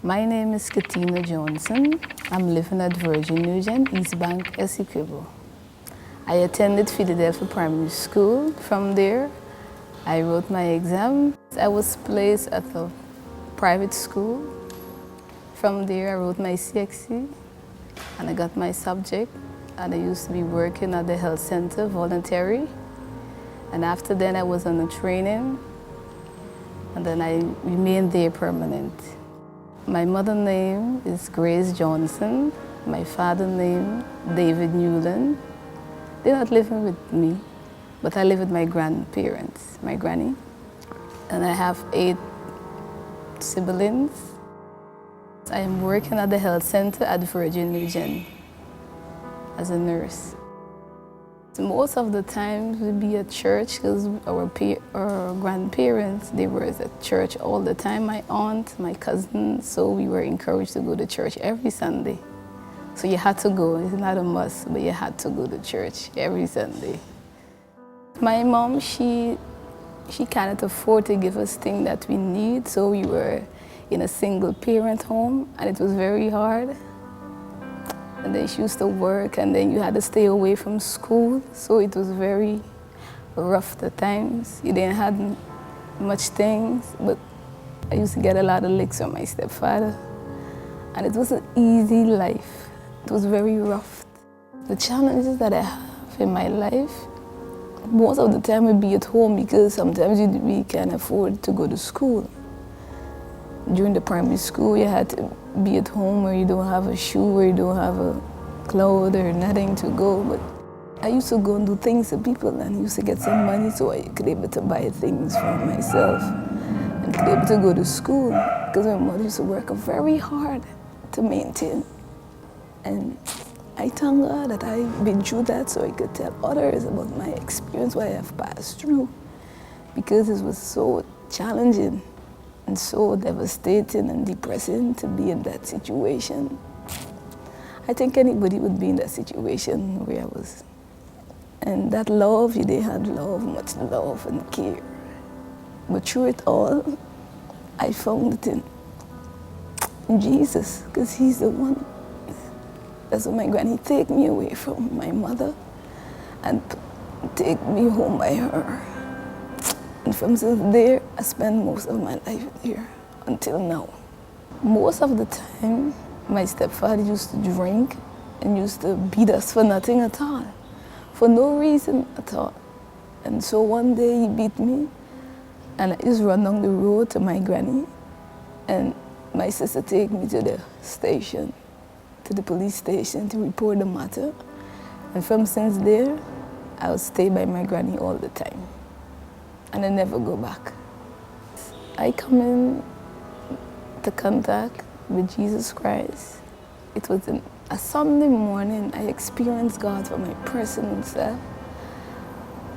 My name is Katheina Johnson. I'm living at Virgin Nugent, East Bank, Essequibo. I attended Philadelphia Primary School. From there, I wrote my exam. I was placed at a private school. From there, I wrote my CXC, and I got my subject. And I used to be working at the health center, voluntary. And after that, I was on a training, and then I remained there permanent. My mother's name is Grace Johnson. My father's name, David Newland. They're not living with me, but I live with my grandparents, my granny. And I have 8 siblings. I am working at the health center at Virgin Nugent as a nurse. Most of the time we'd be at church because our grandparents, they were at church all the time, my aunt, my cousin, so we were encouraged to go to church every Sunday. So you had to go, it's not a must, but you had to go to church every Sunday. My mom, she cannot afford to give us things that we need, so we were in a single parent home, and it was very hard. And then she used to work, and then you had to stay away from school, so it was very rough at times. You didn't have much things, but I used to get a lot of licks from my stepfather. And it was an easy life. It was very rough. The challenges that I have in my life, most of the time would be at home because sometimes we can't afford to go to school. During the primary school, you had to be at home where you don't have a shoe, where you don't have a clothes or nothing to go. But I used to go and do things to people and used to get some money so I could be able to buy things for myself and could be able to go to school because my mother used to work very hard to maintain. And I thank God that I've been through that so I could tell others about my experience, what I have passed through, because it was so challenging and so devastating and depressing to be in that situation. I think anybody would be in that situation where I was. And that love, they had love, much love and care. But through it all, I found it in Jesus, because He's the one. That's when my granny take me away from my mother and take me home by her. And from there, I spent most of my life there until now. Most of the time, my stepfather used to drink and used to beat us for nothing at all, for no reason at all. And so one day he beat me, and I just run down the road to my granny, and my sister take me to the station, to the police station to report the matter. And from since there, I would stay by my granny all the time. And I never go back. I come in to contact with Jesus Christ. It was a Sunday morning. I experienced God for my personal self.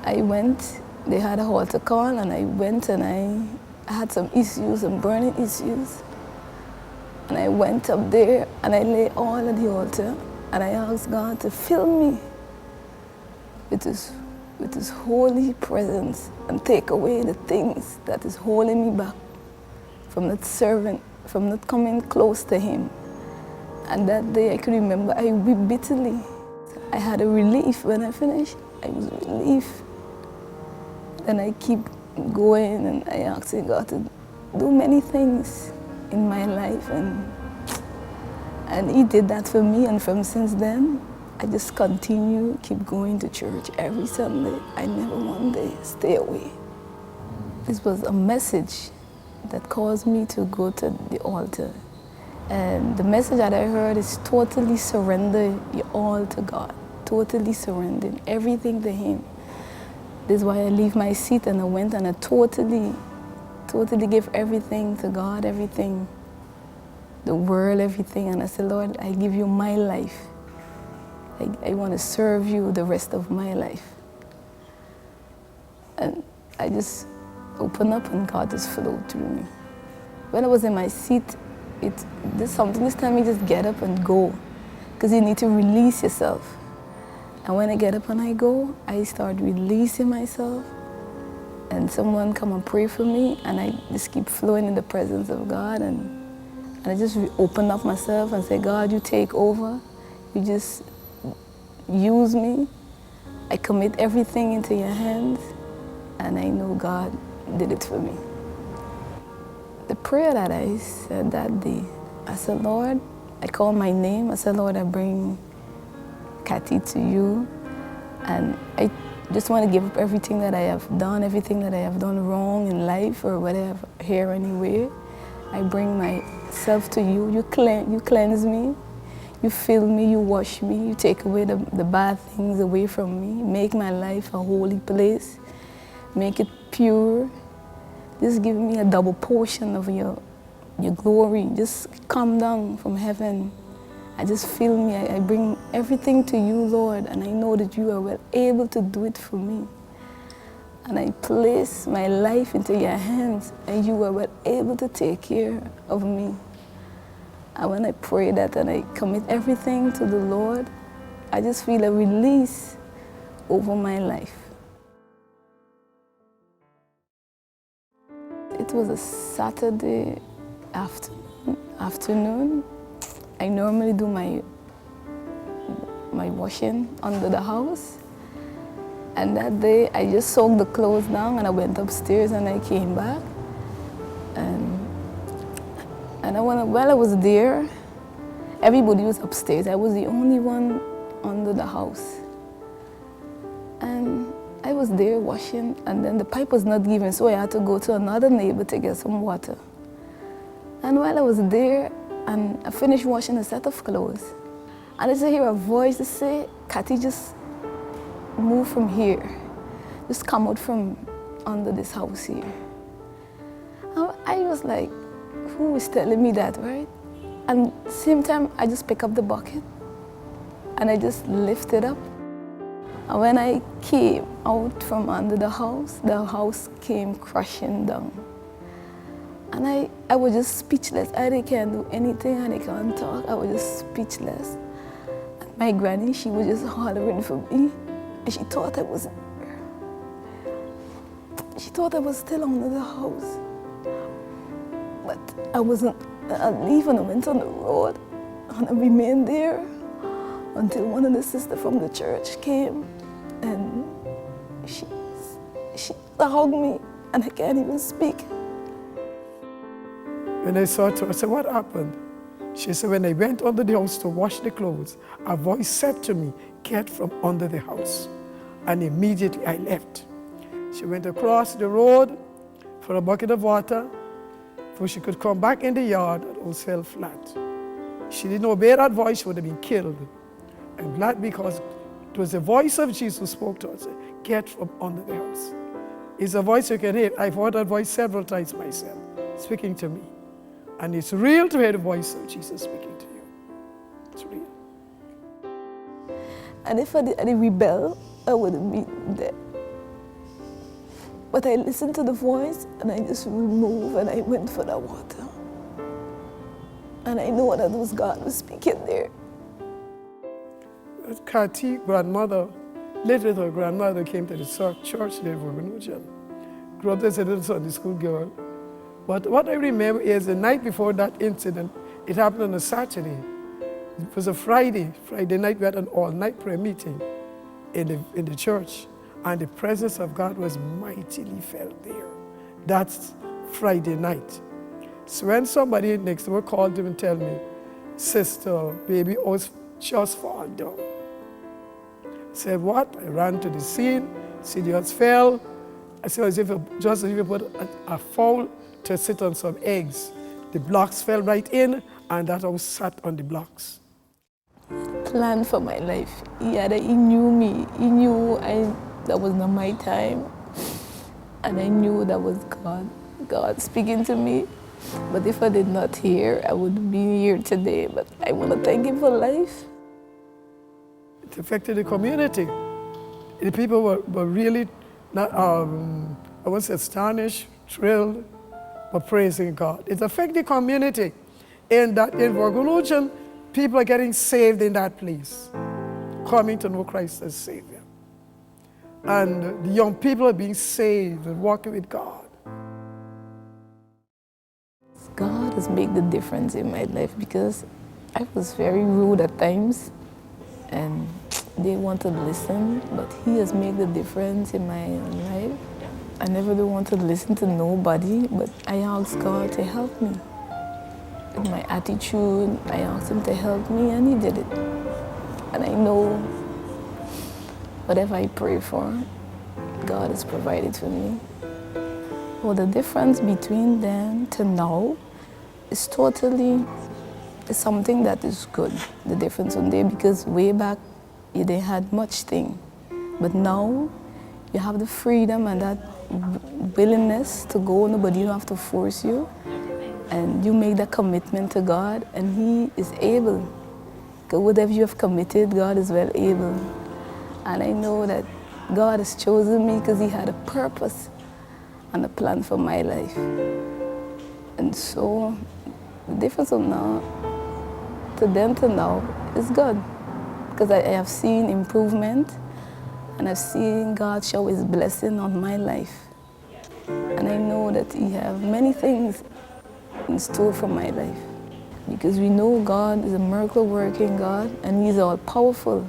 I went, they had a altar call, and I went and I had some issues, some burning issues. And I went up there and I lay all at the altar and I asked God to fill me with His holy presence and take away the things that is holding me back from not serving, from not coming close to Him. And that day I could remember I wept bitterly. I had a relief when I finished. I was relieved. Then I keep going and I asked God to do many things in my life, and He did that for me. And from since then, I just continue, keep going to church every Sunday. I never one day stay away. This was a message that caused me to go to the altar. And the message that I heard is totally surrender your all to God. Totally surrendering everything to Him. This is why I leave my seat and I went and I totally give everything to God, everything, the world, everything. And I said, Lord, I give you my life. I want to serve you the rest of my life. And I just open up and God just flowed through me. When I was in my seat, this time you just get up and go, because you need to release yourself. And when I get up and I go, I start releasing myself, and someone come and pray for me, and I just keep flowing in the presence of God, and And I just opened up myself and said, God, you take over. You just use me. I commit everything into your hands. And I know God did it for me. The prayer that I said that day, I said, Lord, I called my name. I said, Lord, I bring Kathy to you. And I just want to give up everything that I have done, everything that I have done wrong in life or whatever, here anywhere. I bring myself to you. You cleanse me. You fill me, you wash me, you take away the bad things away from me. Make my life a holy place. Make it pure. Just give me a double portion of your glory. Just come down from heaven. I just feel me. I bring everything to you, Lord, and I know that you are well able to do it for me. And I place my life into your hands, and you are well able to take care of me. And when I pray that and I commit everything to the Lord, I just feel a release over my life. It was a Saturday afternoon. I normally do my washing under the house. And that day, I just soaked the clothes down and I went upstairs and I came back. And while I was there, everybody was upstairs. I was the only one under the house. And I was there washing, and then the pipe was not giving, so I had to go to another neighbor to get some water. And while I was there, and I finished washing a set of clothes, and I just hear a voice to say, Kathy, just move from here. Just come out from under this house here. And I was like, who is telling me that, right? And at the same time, I just pick up the bucket and I just lift it up. And when I came out from under the house came crashing down. And I was just speechless. I can't do anything and I can't talk. I was just speechless. And my granny, she was just hollering for me. And she thought I was still under the house. But I wasn't. I leave and I went on the road and I remained there until one of the sisters from the church came and she hugged me and I can't even speak. When I saw her, I said, what happened? She said, when I went under the house to wash the clothes, a voice said to me, get from under the house. And immediately I left. She went across the road for a bucket of water, before she could come back in the yard, and all fell flat. She didn't obey that voice, she would have been killed. I'm glad because it was the voice of Jesus who spoke to us. Get from under the house. It's a voice you can hear. I've heard that voice several times myself, speaking to me. And it's real to hear the voice of Jesus speaking to you. It's real. And if I did rebel, I wouldn't be dead. But I listened to the voice and I just removed and I went for the water. And I know that was God was speaking there. Kathy, grandmother, later her grandmother came to the church there for Guyanese. Grew up as a little Sunday school girl. But what I remember is the night before that incident, it happened on a Saturday. It was a Friday night, we had an all-night prayer meeting in the church. And the presence of God was mightily felt there. That's Friday night. So when somebody next door called him and told me, sister, baby, just fall down. I said, what? I ran to the scene, see the house fell. I said, just as if you put a fowl to sit on some eggs. The blocks fell right in, and that house sat on the blocks. Plan for my life. He knew me. He knew that was not my time. And I knew that was God speaking to me. But if I did not hear, I wouldn't be here today. But I want to thank Him for life. It affected the community. The people were really not, I won't say astonished, thrilled, but praising God. It affected the community in that in Guyanese, people are getting saved in that place, coming to know Christ as Savior. And the young people are being saved and walking with God. God has made the difference in my life, because I was very rude at times and they want to listen, but he has made the difference in my life. I never do want to listen to nobody, but I asked God to help me. With my attitude, I asked him to help me, and he did it. And I know whatever I pray for, God has provided for me. Well, the difference between then to now is something that is good. The difference one day, because way back you didn't have much thing, but now you have the freedom and that willingness to go. Nobody don't have to force you, and you make that commitment to God, and he is able. Because whatever you have committed, God is well able. And I know that God has chosen me because he had a purpose and a plan for my life. And so the difference of now to then to now is good, because I have seen improvement, and I've seen God show his blessing on my life. And I know that he has many things in store for my life, because we know God is a miracle working God, and he's all powerful,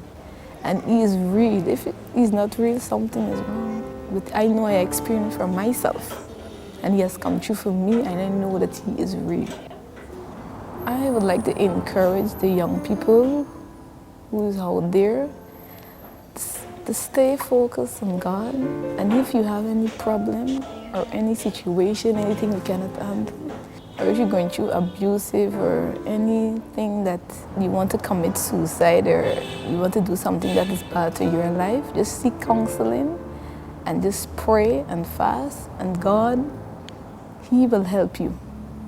and he is real. If he's not real, something is wrong. But I know I experienced for myself, and he has come true for me, and I know that he is real. I would like to encourage the young people who's out there to stay focused on God. And if you have any problem or any situation, anything you cannot handle, or if you're going through abusive or anything that you want to commit suicide or you want to do something that is bad to your life, just seek counseling and just pray and fast, and God, he will help you.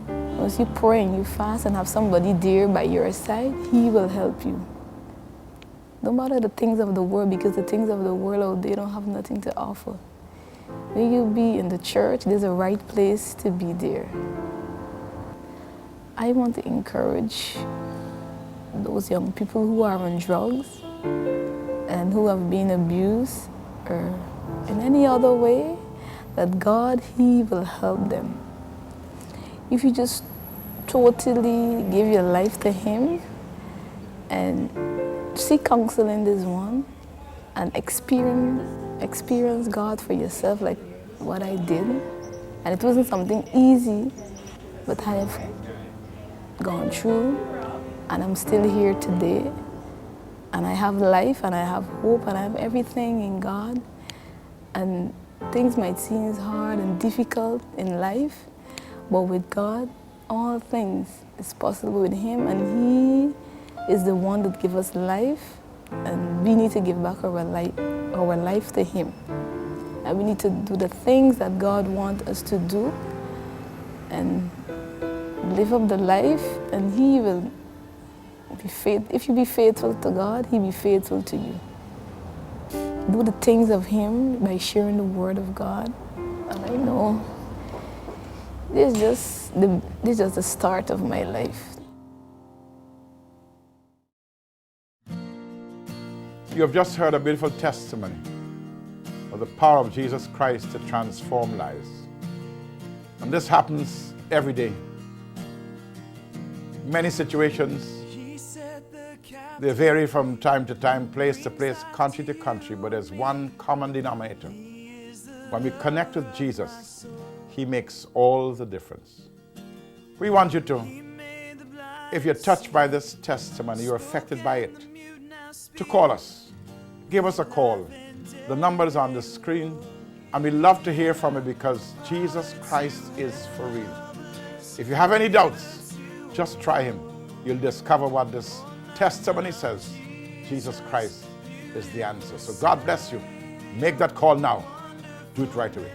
Once you pray and you fast and have somebody there by your side, he will help you. No matter the things of the world, because the things of the world, they don't have nothing to offer. When you be in the church, there's a right place to be there. I want to encourage those young people who are on drugs and who have been abused or in any other way, that God, he will help them. If you just totally give your life to him and seek counseling, this one, and experience God for yourself, like what I did. And it wasn't something easy, but I have gone through, and I'm still here today, and I have life, and I have hope, and I have everything in God. And things might seem hard and difficult in life, but with God, all things is possible with him, and he is the one that gives us life, and we need to give back our life to him. And we need to do the things that God wants us to do and live up the life, and he will be faithful. If you be faithful to God, he'll be faithful to you. Do the things of him by sharing the word of God. And I know this is just the start of my life. You have just heard a beautiful testimony of the power of Jesus Christ to transform lives. And this happens every day. Many situations, they vary from time to time, place to place, country to country, but there's one common denominator. When we connect with Jesus, he makes all the difference. We want you to, if you're touched by this testimony, you're affected by it, to call us. Give us a call. The number is on the screen, and we love to hear from you, because Jesus Christ is for real. If you have any doubts, just try him. You'll discover what this testimony says. Jesus Christ is the answer. So God bless you. Make that call now. Do it right away.